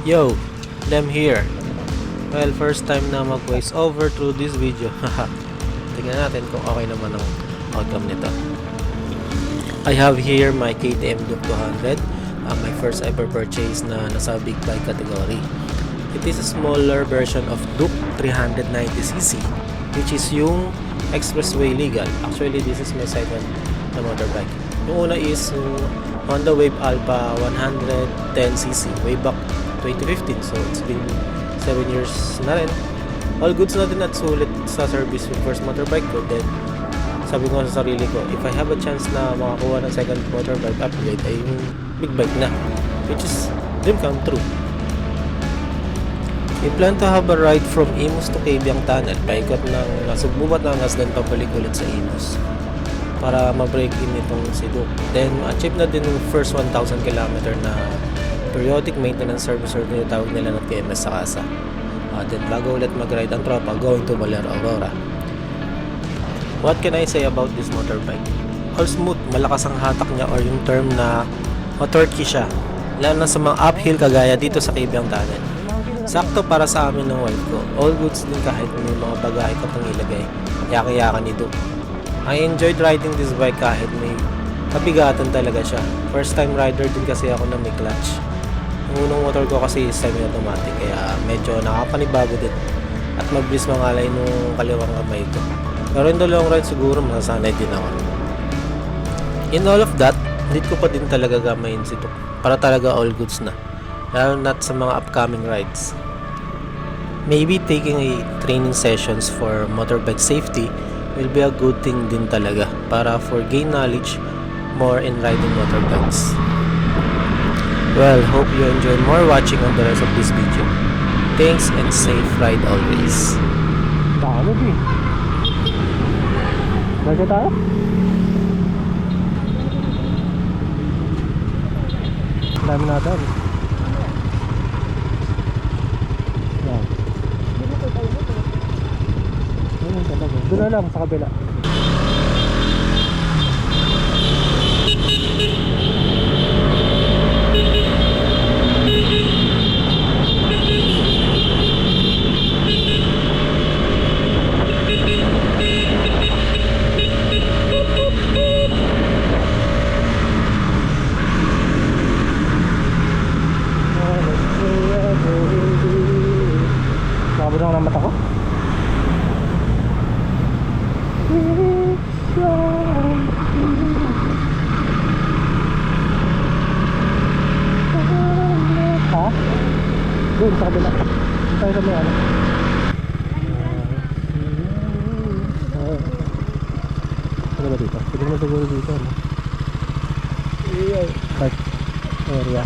Yo, them here. Well, first time na mag-voice over through this video. Tingnan natin kung okay naman ang outcome nito. I have here my KTM Duke 200, my first ever purchase na nasa big bike category. It is a smaller version of Duke 390cc, which is yung expressway legal. Actually, this is my second na motorbike. Yung una is yung Honda Wave Alpha 110cc way back 2015, so it's been 7 years na rin. All goods na din at sulit sa service yung first motorbike ko. Then sabi ko sa sarili ko, if I have a chance na makakuha ng second motorbike upgrade ay yung big bike na, which is dream come true. We plan to have a ride from Imus to Kaybiang Tunnel, paikot ng Nasugbubat ng Asdan pabalik ulit sa Imus para ma-break in itong si Duke. Then achieve na din yung first 1,000 km na periodic maintenance service or tinatawag nila ng PMS sa kasa. Then bago ulit mag-ride ang tropa going to Baler Aurora. What can I say about this motorbike? All smooth, malakas ang hatak niya, or yung term na matorky siya, lalo na sa mga uphill kagaya dito sa Kaybiang Tunnel. Sakto para sa amin ng wife ko. All goods din kahit may mga bagahe ka pang ilagay. Yaki-yaka ni Duke. I enjoyed riding this bike kahit may kabigatan talaga siya. First time rider din kasi ako na may clutch. Yung unang motor ko kasi is semi-automatic, kaya medyo nakapanibago din. At mabilis mangalay nung kaliwang kamay ko. Pero in the long run siguro masasanay din ako. In all of that, need ko pa din talaga gamayin si Duke para talaga all goods na. Lalo na sa mga upcoming rides. Maybe taking a training sessions for motorbike safety will be a good thing din talaga para for gain knowledge more in riding motorbikes. Well, hope you enjoy more watching on the rest of this video. Thanks and safe ride always. Dami din. Baga tayo? Dami natin. Yan. Doon na lang sa kabila. Nakabudang ng mata ko. Ha? Doon sa kabila. Tayo sa may ano. Ano ba dito? Pwede mo siguro dito, ano? Park area.